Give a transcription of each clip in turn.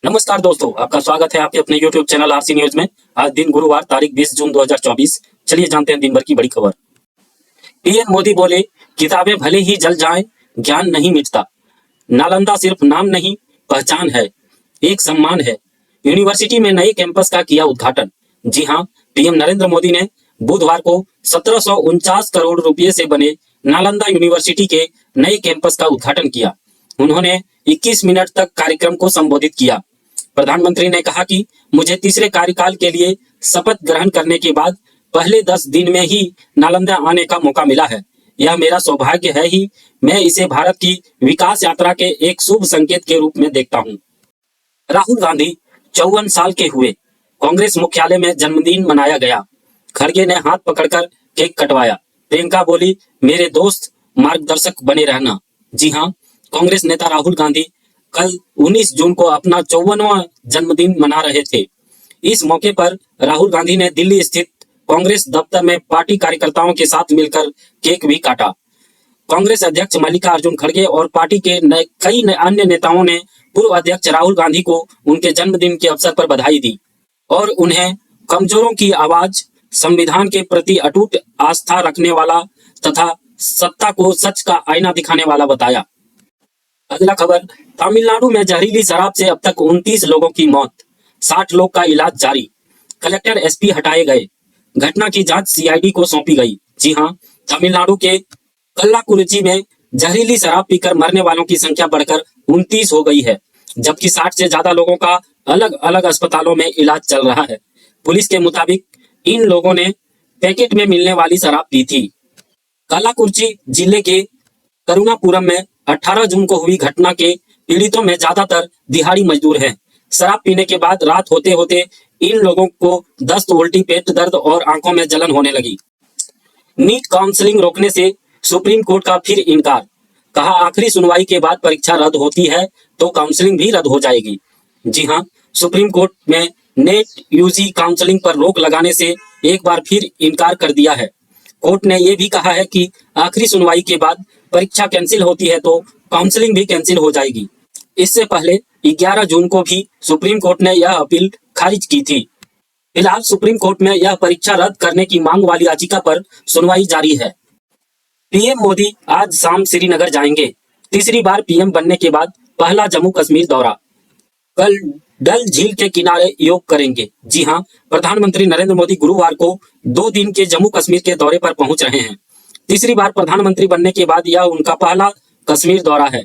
नमस्कार दोस्तों, आपका स्वागत है आपके अपने YouTube चैनल आरसी न्यूज में। आज दिन गुरुवार तारीख 20 जून 2024। चलिए जानते हैं दिन भर की बड़ी खबर। पीएम मोदी बोले, किताबें भले ही जल जाएं, ज्ञान नहीं मिटता। नालंदा सिर्फ नाम नहीं, पहचान है, एक सम्मान है। यूनिवर्सिटी में नए कैंपस का किया उद्घाटन। जी हाँ, पीएम नरेंद्र मोदी ने बुधवार को 1749 करोड़ रुपए से बने नालंदा यूनिवर्सिटी के नए कैंपस का उद्घाटन किया। उन्होंने 21 मिनट तक कार्यक्रम को संबोधित किया। प्रधानमंत्री ने कहा कि मुझे तीसरे कार्यकाल के लिए शपथ ग्रहण करने के बाद पहले 10 दिन में ही नालंदा आने का मौका मिला है। यह मेरा सौभाग्य है ही। मैं इसे भारत की विकास यात्रा के एक शुभ संकेत के रूप में देखता हूं। राहुल गांधी 54 साल के हुए। कांग्रेस मुख्यालय में जन्मदिन मनाया गया। खड़गे ने हाथ पकड़कर केक कटवाया। प्रियंका बोली, मेरे दोस्त मार्गदर्शक बने रहना। जी हाँ, कांग्रेस नेता राहुल गांधी कल 19 जून को अपना 54वां जन्मदिन मना रहे थे। इस मौके पर राहुल गांधी ने दिल्ली स्थित कांग्रेस दफ्तर में पार्टी कार्यकर्ताओं के साथ मिलकर केक भी काटा। कांग्रेस अध्यक्ष मल्लिकार्जुन खड़गे और पार्टी के कई अन्य नेताओं ने पूर्व अध्यक्ष राहुल गांधी को उनके जन्मदिन के अवसर पर बधाई दी और उन्हें कमजोरों की आवाज, संविधान के प्रति अटूट आस्था रखने वाला तथा सत्ता को सच का आईना दिखाने वाला बताया। अगला खबर, तमिलनाडु में जहरीली शराब से अब तक 29 लोगों की मौत, 60 लोग का इलाज जारी। कलेक्टर एसपी हटाए गए। घटना की जांच सीआईडी को सौंपी गई। जी हां, तमिलनाडु के कल्लाकुरिची में जहरीली शराब पीकर मरने वालों की संख्या बढ़कर 29 हो गई है, जबकि 60 से ज्यादा लोगों का अलग अलग अस्पतालों में इलाज चल रहा है। पुलिस के मुताबिक इन लोगों ने पैकेट में मिलने वाली शराब पी थी। कल्लाकुरिची जिले के करुणापुरम में 18 जून को हुई घटना के पीड़ितों में ज्यादातर दिहाड़ी मजदूर हैं। शराब पीने के बाद रात होते होते इन लोगों को दस्त, उल्टी, पेट दर्द और आंखों में जलन होने लगी। नीट काउंसलिंग रोकने से सुप्रीम कोर्ट का फिर इनकार। कहा, आखिरी सुनवाई के बाद परीक्षा रद्द होती है तो काउंसलिंग भी रद्द हो जाएगी। जी हां, सुप्रीम कोर्ट में नेट यूजी काउंसलिंग पर रोक लगाने से एक बार फिर इनकार कर दिया है। कोर्ट ने यह भी कहा है कि आखिरी सुनवाई के बाद परीक्षा कैंसिल होती है तो काउंसलिंग भी कैंसिल हो जाएगी। इससे पहले 11 जून को भी सुप्रीम कोर्ट ने यह अपील खारिज की थी। फिलहाल सुप्रीम कोर्ट में यह परीक्षा रद्द करने की मांग वाली याचिका पर सुनवाई जारी है। पीएम मोदी आज शाम श्रीनगर जाएंगे। तीसरी बार पीएम बनने के बाद पहला जम्मू कश्मीर दौरा। कल डल झील के किनारे योग करेंगे। जी हां, प्रधानमंत्री नरेंद्र मोदी गुरुवार को 2 दिन के जम्मू कश्मीर के दौरे पर पहुंच रहे हैं। तीसरी बार प्रधानमंत्री बनने के बाद यह उनका पहला कश्मीर दौरा है।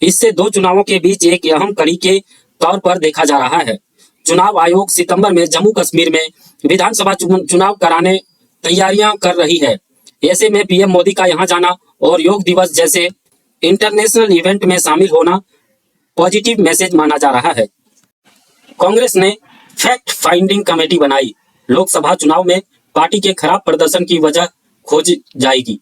इससे 2 चुनावों के बीच एक अहम कड़ी के तौर पर देखा जा रहा है। चुनाव आयोग सितंबर में जम्मू कश्मीर में विधानसभा चुनाव कराने तैयारियां कर रही है। ऐसे में पीएम मोदी का यहां जाना और योग दिवस जैसे इंटरनेशनल इवेंट में शामिल होना पॉजिटिव मैसेज माना जा रहा है। कांग्रेस ने फैक्ट फाइंडिंग कमेटी बनाई। लोकसभा चुनाव में पार्टी के खराब प्रदर्शन की वजह खोज जाएगी।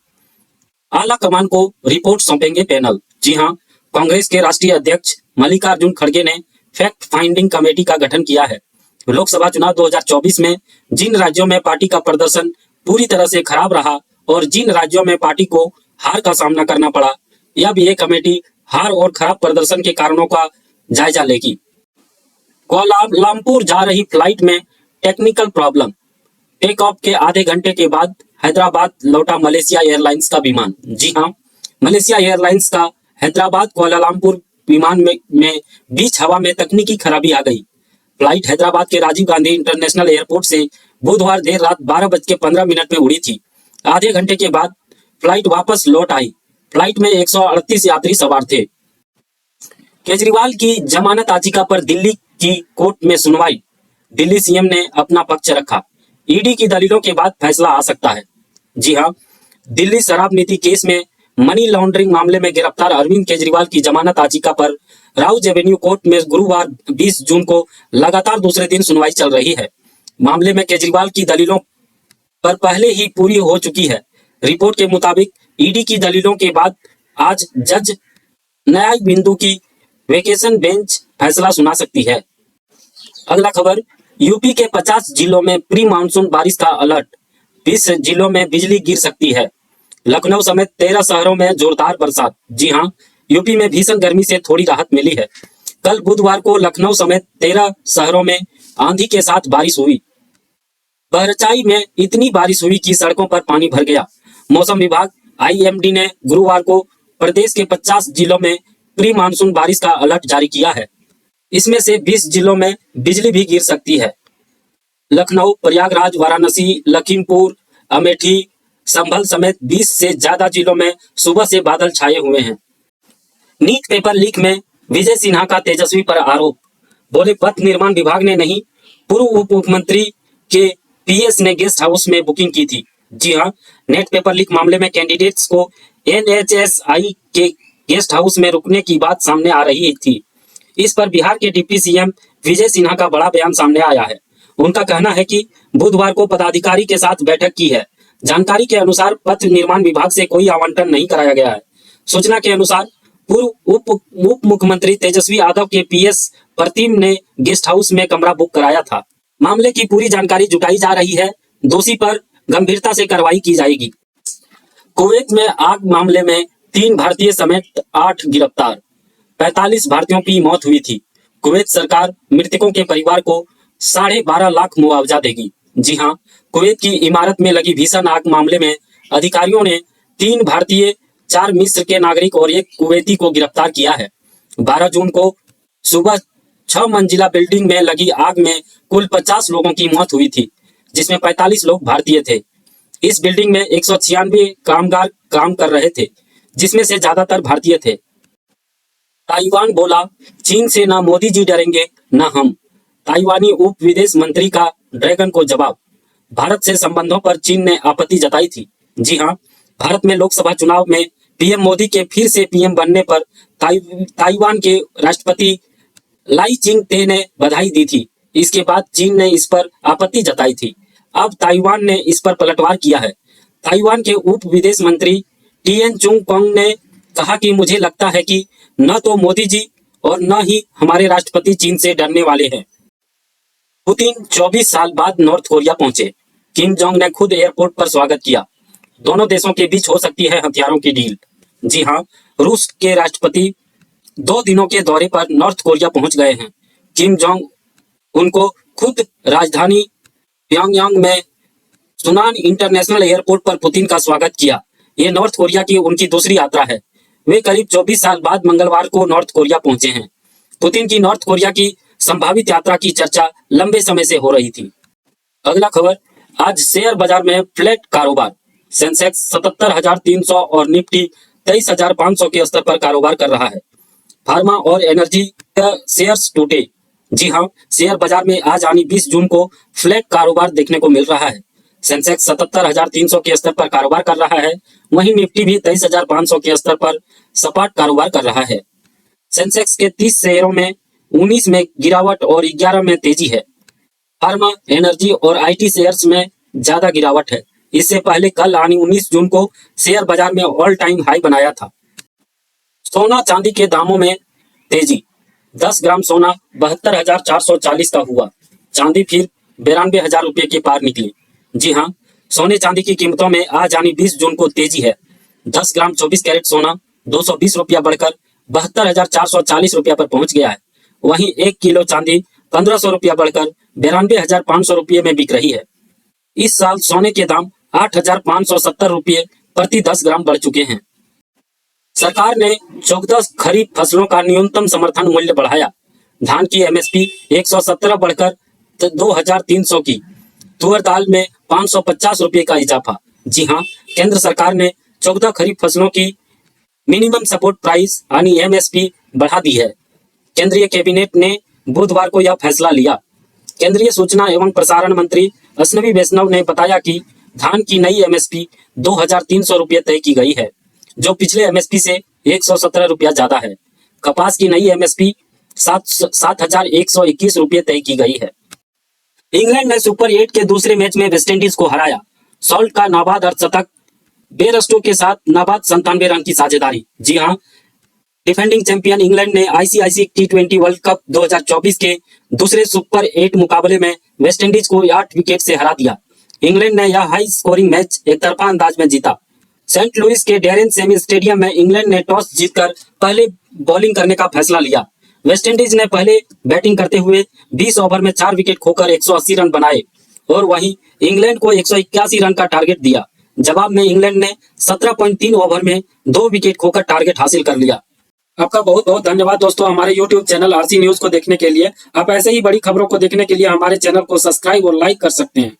आला कमान को रिपोर्ट सौंपेंगे पैनल। जी हां, कांग्रेस के राष्ट्रीय अध्यक्ष मल्लिकार्जुन खड़गे ने फैक्ट फाइंडिंग कमेटी का गठन किया है। लोकसभा चुनाव 2024 में जिन राज्यों में पार्टी का प्रदर्शन पूरी तरह से खराब रहा और जिन राज्यों में पार्टी को हार का सामना करना पड़ा, यह भी ये कमेटी हार और खराब प्रदर्शन के कारणों का जायजा लेगी। कुआलालंपुर जा रही फ्लाइट में टेक्निकल प्रॉब्लम। टेक ऑफ के आधे घंटे के बाद हैदराबाद लौटा मलेशिया एयरलाइंस का विमान। जी हां, मलेशिया एयरलाइंस का हैदराबाद कुआलालंपुर विमान में बीच हवा में तकनीकी खराबी आ गई। फ्लाइट हैदराबाद के राजीव गांधी इंटरनेशनल एयरपोर्ट से बुधवार देर रात 12:15 में उड़ी थी। आधे घंटे के बाद फ्लाइट वापस लौट आई। फ्लाइट में 138 यात्री सवार थे। केजरीवाल की जमानत याचिका पर दिल्ली की कोर्ट में सुनवाई। दिल्ली सीएम ने अपना पक्ष रखा। ईडी की दलीलों के बाद फैसला आ सकता है। जी हां, दिल्ली शराब नीति केस में मनी लॉन्ड्रिंग मामले में गिरफ्तार अरविंद केजरीवाल की जमानत याचिका पर राउज एवेन्यू कोर्ट में गुरुवार 20 जून को लगातार दूसरे दिन सुनवाई चल रही है। मामले में केजरीवाल की दलीलों पर पहले ही पूरी हो चुकी है। रिपोर्ट के मुताबिक ईडी की दलीलों के बाद आज जज न्यायिक बिंदु की वेकेशन बेंच फैसला सुना सकती है। अगला खबर, यूपी के 50 जिलों में प्री मानसून बारिश का अलर्ट। 20 जिलों में बिजली गिर सकती है। लखनऊ समेत 13 शहरों में जोरदार बरसात। जी हां, यूपी में भीषण गर्मी से थोड़ी राहत मिली है। कल बुधवार को लखनऊ समेत 13 शहरों में आंधी के साथ बारिश हुई। बहरचाई में इतनी बारिश हुई कि सड़कों पर पानी भर गया। मौसम विभाग आईएमडी ने गुरुवार को प्रदेश के 50 जिलों में प्री मानसून बारिश का अलर्ट जारी किया है। इसमें से 20 जिलों में बिजली भी गिर सकती है। लखनऊ, प्रयागराज, वाराणसी, लखीमपुर, अमेठी, संभल समेत 20 से ज्यादा जिलों में सुबह से बादल छाए हुए हैं। नीट पेपर लीक में विजय सिन्हा का तेजस्वी पर आरोप। बोले पथ निर्माण विभाग ने नहीं, पूर्व उप मुख्यमंत्री के पीएस ने गेस्ट हाउस में बुकिंग की थी। जी हां, नेट पेपर लीक मामले में कैंडिडेट्स को एनएचएसआई के गेस्ट हाउस में रुकने की बात सामने आ रही थी। इस पर बिहार के डिप्टी सीएम विजय सिन्हा का बड़ा बयान सामने आया है। उनका कहना है कि बुधवार को पदाधिकारी के साथ बैठक की है। जानकारी के अनुसार पथ निर्माण विभाग से कोई आवंटन नहीं कराया गया है। सूचना के अनुसार पूर्व उप मुख्यमंत्री तेजस्वी यादव के पीएस प्रतिम ने गेस्ट हाउस में कमरा बुक कराया था। मामले की पूरी जानकारी जुटाई जा रही है। दोषी पर गंभीरता से कार्रवाई की जाएगी। कुवैत में आग मामले में 3 भारतीय समेत 8 गिरफ्तार। 45 भारतीयों की मौत हुई थी। कुवैत सरकार मृतकों के परिवार को 12.5 लाख मुआवजा देगी। जी हां, कुवैत की इमारत में लगी भीषण आग मामले में अधिकारियों ने 3 भारतीय, 4 मिस्र के नागरिक और 1 कुवैती को गिरफ्तार किया है। 12 जून को सुबह 6 मंजिला बिल्डिंग में लगी आग में कुल 50 लोगों की मौत हुई थी, जिसमें 45 लोग भारतीय थे। इस बिल्डिंग में 196 कामगार काम कर रहे थे, जिसमें से ज्यादातर भारतीय थे। ताइवान बोला, चीन से ना मोदी जी डरेंगे ना हम। ताइवानी उप विदेश मंत्री का ड्रैगन को जवाब। भारत से संबंधों पर चीन ने आपत्ति जताई थी। जी हां, भारत में लोकसभा चुनाव में पीएम मोदी के फिर से पीएम बनने पर ताइवान के राष्ट्रपति लाई चिंग-ते ने बधाई दी थी। इसके बाद चीन ने इस पर आपत्ति जताई थी। अब ताइवान ने इस पर पलटवार किया है। ताइवान के उप विदेश मंत्री टीएन चुंग-क्वांग ने कहा कि मुझे लगता है कि न तो मोदी जी और न ही हमारे राष्ट्रपति चीन से डरने वाले हैं। पुतिन 24 साल बाद नॉर्थ कोरिया पहुंचे। किम जोंग ने खुद एयरपोर्ट पर स्वागत किया। दोनों देशों के बीच हो सकती है हथियारों की डील। जी हां, रूस के राष्ट्रपति 2 दिनों के दौरे पर नॉर्थ कोरिया पहुंच गए हैं। किम जोंग उनको खुद राजधानी प्योंगयांग में सुनान इंटरनेशनल एयरपोर्ट पर पुतिन का स्वागत किया। ये नॉर्थ कोरिया की उनकी दूसरी यात्रा है। वे करीब 24 साल बाद मंगलवार को नॉर्थ कोरिया पहुंचे हैं। पुतिन की नॉर्थ कोरिया की संभावित यात्रा की चर्चा लंबे समय से हो रही थी। अगला खबर, आज शेयर बाजार में फ्लैट कारोबार। सेंसेक्स 77,300 और निफ्टी 23,500 के स्तर पर कारोबार कर रहा है। फार्मा और एनर्जी शेयर्स टूटे। जी हां, शेयर बाजार में आज यानी 20 जून को फ्लैट कारोबार देखने को मिल रहा है। सेंसेक्स 77,300 के स्तर पर कारोबार कर रहा है। वहीं निफ्टी भी 23,500 के स्तर पर सपाट कारोबार कर रहा है। सेंसेक्स के 30 शेयरों में 19 में गिरावट और 11 में तेजी है। फार्मा, एनर्जी और आईटी शेयर्स में ज्यादा गिरावट है। इससे पहले कल यानी 19 जून को शेयर बाजार में ऑल टाइम हाई बनाया था। सोना चांदी के दामों में तेजी। 10 ग्राम सोना 72,440 का हुआ। चांदी फिर 92,000 रुपये के पार निकली। जी हां, सोने चांदी की कीमतों में आज यानी 20 जून को तेजी है। 10 ग्राम 24 कैरेट सोना 220 रुपया बढ़कर 72,440 रुपया पर पहुंच गया है। वहीं 1 किलो चांदी 1,500 रुपया बढ़कर 92,500 रुपये में बिक रही है। इस साल सोने के दाम 8,570 रुपये प्रति 10 ग्राम बढ़ चुके हैं। सरकार ने 14 खरीफ फसलों का न्यूनतम समर्थन मूल्य बढ़ाया। धान की एमएसपी 117 बढ़कर 2,300 की। तुअर दाल में 550 रुपये का इजाफा। जी हां, केंद्र सरकार ने 14 खरीफ फसलों की मिनिमम सपोर्ट प्राइस यानी एमएसपी बढ़ा दी है। केंद्रीय कैबिनेट ने बुधवार को यह फैसला लिया। केंद्रीय सूचना एवं प्रसारण मंत्री अश्विनी वैष्णव ने बताया कि धान की नई एमएसपी 2,300 रुपये तय की गई है, जो पिछले एमएसपी से 117 रुपया ज्यादा है। कपास की नई एमएसपी 7,121 रुपये तय की गई है। इंग्लैंड ने सुपर 8 के दूसरे मैच में वेस्टइंडीज को हराया। सॉल्ट का नाबाद अर्धशतक, बेरस्टो के साथ नाबाद 97 रन की साझेदारी। जी हां, डिफेंडिंग चैंपियन इंग्लैंड ने आईसीआईसी T20 वर्ल्ड कप 2024 के दूसरे सुपर 8 मुकाबले में वेस्टइंडीज को 8 विकेट से हरा दिया। इंग्लैंड ने यह हाई स्कोरिंग मैच एकतरफा अंदाज में जीता। सेंट लुइस के डेरेन सेमी स्टेडियम में इंग्लैंड ने टॉस जीतकर पहले बॉलिंग करने का फैसला लिया। वेस्टइंडीज ने पहले बैटिंग करते हुए 20 ओवर में 4 विकेट खोकर 180 रन बनाए और वहीं इंग्लैंड को 181 रन का टारगेट दिया। जवाब में इंग्लैंड ने 17.3 ओवर में 2 विकेट खोकर टारगेट हासिल कर लिया। आपका बहुत बहुत धन्यवाद दोस्तों, हमारे YouTube चैनल आरसी न्यूज को देखने के लिए। आप ऐसे ही बड़ी खबरों को देखने के लिए हमारे चैनल को सब्सक्राइब और लाइक कर सकते हैं।